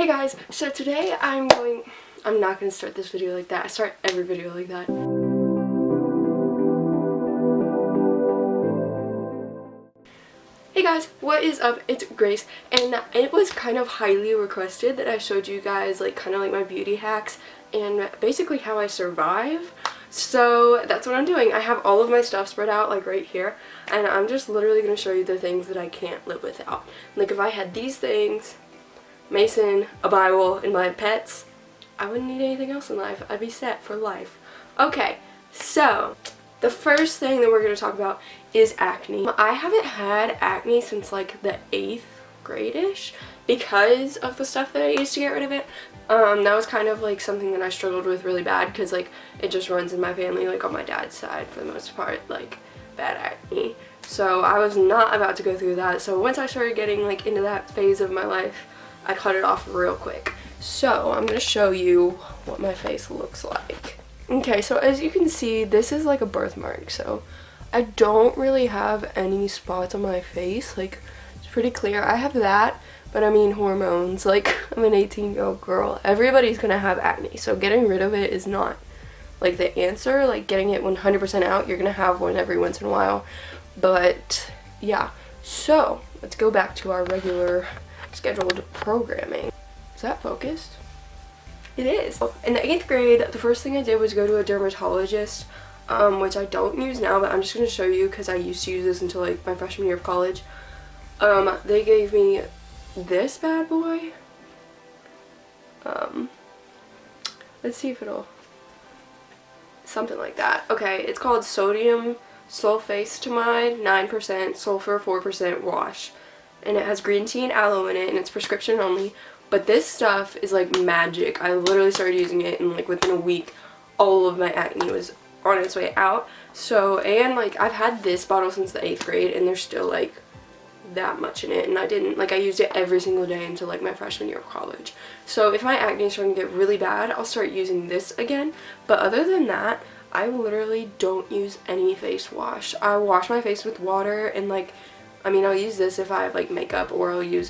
Hey guys, so today I'm not going to start this video like that. I start every video like that. Hey guys, what is up? It's Grace, and it was kind of highly requested that I showed you guys kind of my beauty hacks and basically how I survive. So that's what I'm doing. I have all of my stuff spread out right here, and I'm just literally going to show you the things that I can't live without. If I had these things, Mason, a Bible, and my pets, I wouldn't need anything else in life. I'd be set for life. Okay, so the first thing that we're going to talk about is acne. I haven't had acne since the 8th grade-ish because of the stuff that I used to get rid of it. That was kind of something that I struggled with really bad because it just runs in my family, on my dad's side for the most part, bad acne. So I was not about to go through that. So once I started getting into that phase of my life, I cut it off real quick. So I'm going to show you what my face looks like. Okay, so as you can see, this is a birthmark. So I don't really have any spots on my face. It's pretty clear. I have that, but I mean hormones. I'm an 18-year-old girl. Everybody's going to have acne. So getting rid of it is not the answer. Getting it 100% out, you're going to have one every once in a while. But yeah, so let's go back to our regular scheduled programming. Is that focused? It is. In the 8th grade, the first thing I did was go to a dermatologist, which I don't use now, but I'm just going to show you because I used to use this until my freshman year of college. They gave me this bad boy. Let's see if it'll... something like that. Okay, it's called sodium sulfacetamide 9% sulfur 4% wash. And it has green tea and aloe in it, and it's prescription only. But this stuff is magic. I literally started using it, and within a week, all of my acne was on its way out. So, and I've had this bottle since the 8th grade, and there's still that much in it. And I didn't, I used it every single day until my freshman year of college. So if my acne is starting to get really bad, I'll start using this again. But other than that, I literally don't use any face wash. I wash my face with water, and I mean, I'll use this if I have makeup, or I'll use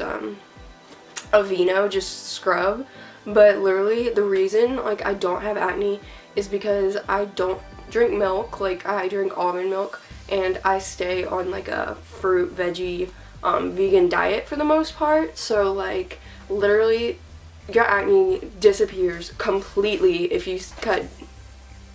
Aveeno, just scrub. But literally the reason I don't have acne is because I don't drink milk. I drink almond milk, and I stay on a fruit, veggie, vegan diet for the most part. So literally your acne disappears completely if you cut...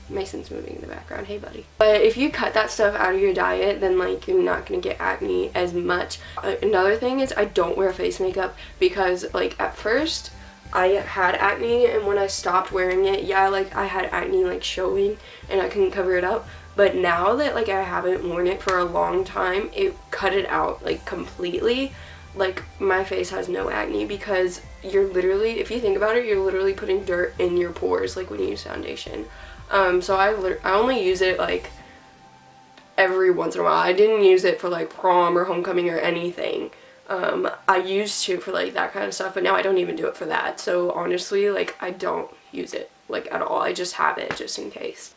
Mason's moving in the background, hey buddy. But if you cut that stuff out of your diet, then you're not gonna get acne as much. Another thing is I don't wear face makeup because at first I had acne, and when I stopped wearing it, yeah, I had acne showing and I couldn't cover it up. But now that I haven't worn it for a long time, it cut it out completely. My face has no acne because you're literally, if you think about it, you're literally putting dirt in your pores when you use foundation. So I only use it every once in a while. I didn't use it for prom or homecoming or anything. I used to for that kind of stuff, but now I don't even do it for that. So honestly, I don't use it at all. I just have it just in case.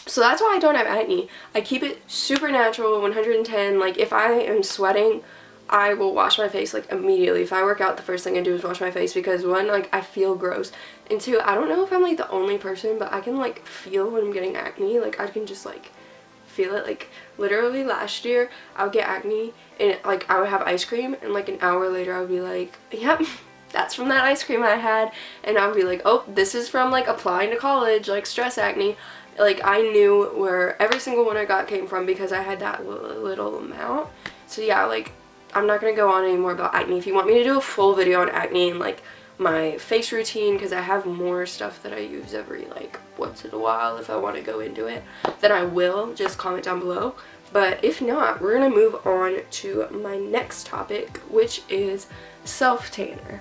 So that's why I don't have acne. I keep it super natural, 110. If I am sweating, I will wash my face immediately. If I work out, the first thing I do is wash my face because one, I feel gross, and two, I don't know if I'm the only person, but I can feel when I'm getting acne. I can just feel it. Literally last year I would get acne, and I would have ice cream, and an hour later I would be yep, that's from that ice cream I had, and I would be oh, this is from applying to college, stress acne. I knew where every single one I got came from because I had that little amount. So yeah, I'm not going to go on anymore about acne. If you want me to do a full video on acne and my face routine, because I have more stuff that I use every once in a while, if I want to go into it, then I will. Just comment down below. But if not, we're going to move on to my next topic, which is self-tanner.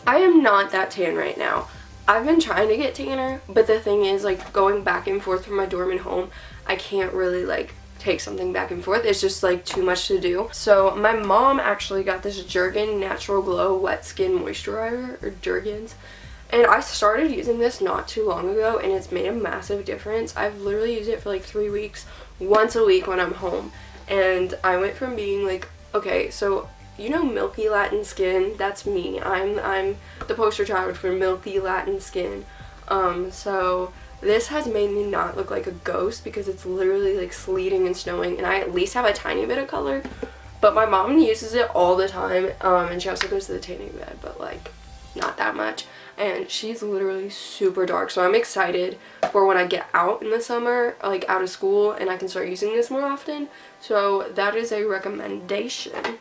I am not that tan right now. I've been trying to get tanner, but the thing is going back and forth from my dorm and home, I can't really take something back and forth. It's just too much to do. So my mom actually got this Jergens Natural Glow Wet Skin Moisturizer, or Jergens, and I started using this not too long ago, and it's made a massive difference. I've literally used it for 3 weeks, once a week when I'm home, and I went from being okay, so you know milky Latin skin? That's me. I'm the poster child for milky Latin skin. So this has made me not look like a ghost because it's literally like sleeting and snowing, and I at least have a tiny bit of color. But my mom uses it all the time, and she also goes to the tanning bed, but like not that much. And she's literally super dark, so I'm excited for when I get out in the summer, like out of school, and I can start using this more often. So that is a recommendation.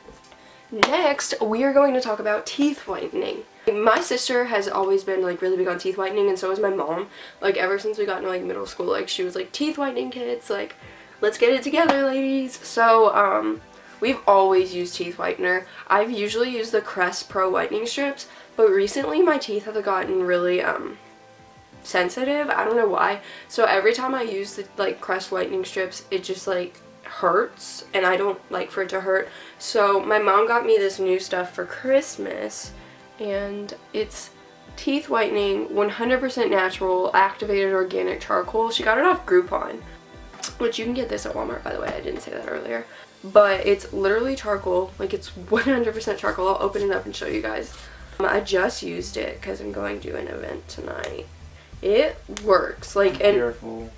Next, we are going to talk about teeth whitening. My sister has always been like really big on teeth whitening, and so is my mom. Like ever since we got into like middle school, like she was like, teeth whitening kits, like let's get it together, ladies. So we've always used teeth whitener. I've usually used the Crest Pro whitening strips, but recently my teeth have gotten really sensitive. I don't know why. So every time I use the like Crest whitening strips, it just like hurts, and I don't like for it to hurt. So my mom got me this new stuff for Christmas, and it's teeth whitening, 100% natural, activated organic charcoal. She got it off Groupon, which you can get this at Walmart, by the way. I didn't say that earlier. But it's literally charcoal, like it's 100% charcoal. I'll open it up and show you guys. I just used it because I'm going to an event tonight. It works, like, and careful.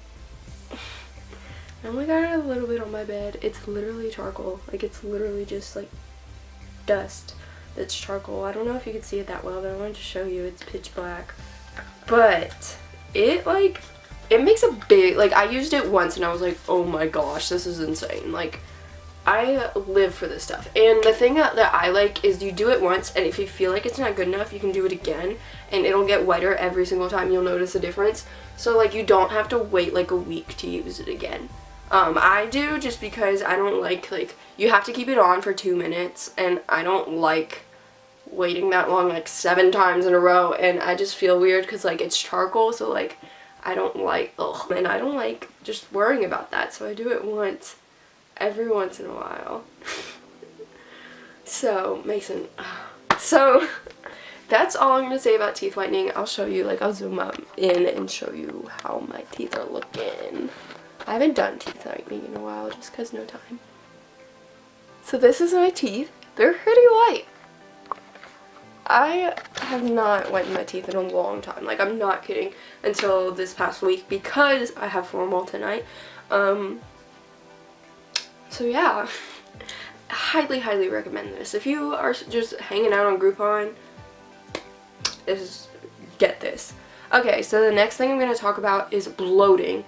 I only got it a little bit on my bed. It's literally charcoal. Like, it's literally just like dust that's charcoal. I don't know if you can see it that well, but I wanted to show you. It's pitch black. But it like, it makes a big, like I used it once and I was like, oh my gosh, this is insane. Like, I live for this stuff. And the thing that I like is you do it once, and if you feel like it's not good enough, you can do it again, and it'll get whiter every single time. You'll notice a difference. So like you don't have to wait like a week to use it again. I do, just because I don't like you have to keep it on for 2 minutes, and I don't like waiting that long, like 7 times in a row, and I just feel weird because like it's charcoal, so like I don't like, ugh, and I don't like just worrying about that, so I do it once, every once in a while. So, Mason, so that's all I'm going to say about teeth whitening. I'll show you, like I'll zoom up in and show you how my teeth are looking. I haven't done teeth whitening in a while just because no time. So this is my teeth. They're pretty white. I have not whitened my teeth in a long time. Like, I'm not kidding, until this past week because I have formal tonight. So yeah, highly recommend this. If you are just hanging out on Groupon, get this. Okay, so the next thing I'm going to talk about is bloating.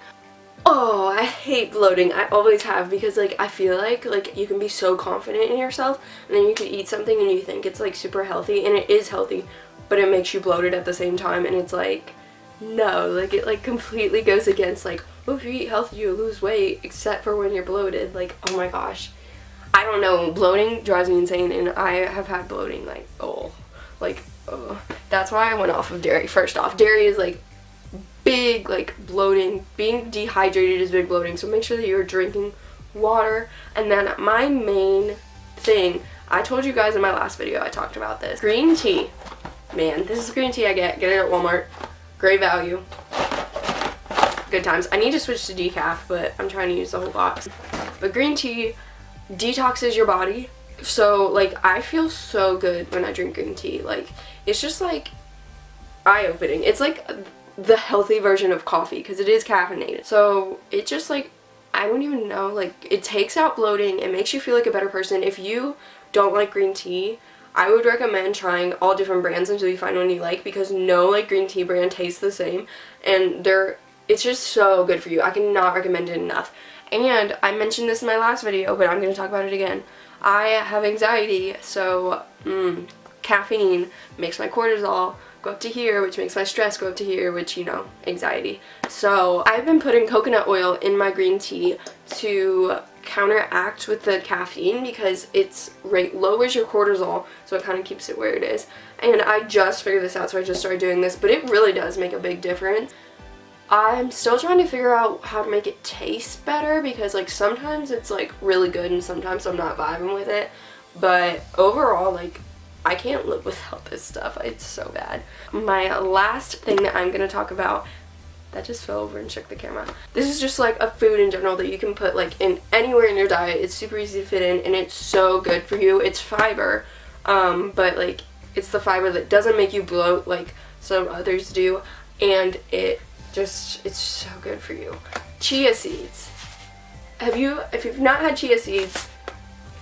Oh, I hate bloating. I always have, because like I feel like you can be so confident in yourself, and then you can eat something and you think it's like super healthy, and it is healthy, but it makes you bloated at the same time, and it's like, no, like it like completely goes against like, oh, if you eat healthy you lose weight, except for when you're bloated. Like, oh my gosh, I don't know, bloating drives me insane, and I have had bloating like, that's why I went off of dairy. First off, dairy is like big like bloating. Being dehydrated is big bloating, so make sure that you're drinking water. And then my main thing, I told you guys in my last video, I talked about this, green tea. Man, this is green tea I get it at Walmart, great value, good times. I need to switch to decaf, but I'm trying to use the whole box. But green tea detoxes your body, so like I feel so good when I drink green tea. Like, it's just like eye-opening. It's like the healthy version of coffee because it is caffeinated. So it just like, I don't even know, like it takes out bloating. It makes you feel like a better person. If you don't like green tea, I would recommend trying all different brands until you find one you like, because no like green tea brand tastes the same, and it's just so good for you. I cannot recommend it enough. And I mentioned this in my last video, but I'm going to talk about it again. I have anxiety, so caffeine makes my cortisol go up to here, which makes my stress go up to here, which, you know, anxiety. So I've been putting coconut oil in my green tea to counteract with the caffeine, because it's lowers your cortisol, so it kind of keeps it where it is. And I just figured this out, so I just started doing this, but it really does make a big difference. I'm still trying to figure out how to make it taste better, because like sometimes it's like really good and sometimes I'm not vibing with it, but overall, like, I can't live without this stuff. It's so bad. My last thing that I'm going to talk about That just fell over and shook the camera. This is just like a food in general that you can put like in anywhere in your diet. It's super easy to fit in and it's so good for you. It's fiber, but like it's the fiber that doesn't make you bloat like some others do, and it's so good for you. Chia seeds. If you've not had chia seeds,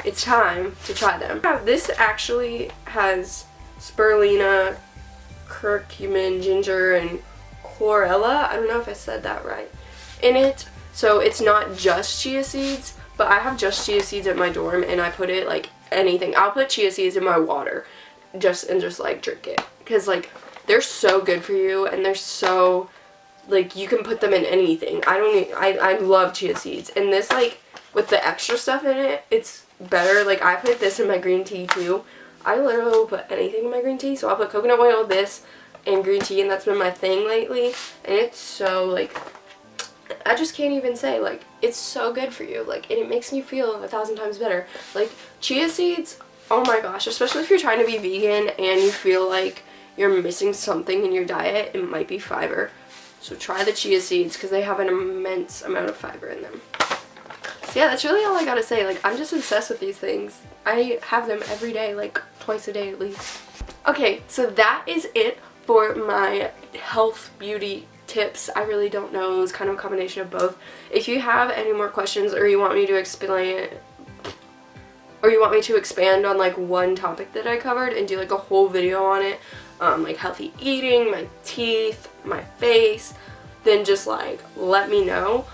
it's time to try them. This actually has spirulina, curcumin, ginger, and chlorella, I don't know if I said that right, in it. So it's not just chia seeds, but I have just chia seeds at my dorm, and I put it like anything. I'll put chia seeds in my water just like drink it, because like they're so good for you, and they're so like you can put them in anything. I love chia seeds, and this like with the extra stuff in it, it's better. Like I put this in my green tea too. I literally will put anything in my green tea, so I'll put coconut oil, this, and green tea, and that's been my thing lately, and it's so like I just can't even say, like it's so good for you, like, and it makes me feel 1,000 times better. Like chia seeds, oh my gosh, especially if you're trying to be vegan and you feel like you're missing something in your diet, it might be fiber. So try the chia seeds because they have an immense amount of fiber in them. So yeah, that's really all I gotta say. Like I'm just obsessed with these things. I have them every day, like twice a day at least. Okay, so that is it for my health beauty tips. I really don't know, it was kind of a combination of both. If you have any more questions, or you want me to explain, or you want me to expand on like one topic that I covered and do like a whole video on it, like healthy eating, my teeth, my face, then just like let me know,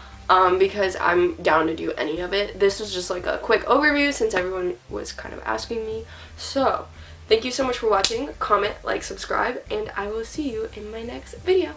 because I'm down to do any of it. This was just like a quick overview since everyone was kind of asking me. So thank you so much for watching. Comment, like, subscribe, and I will see you in my next video.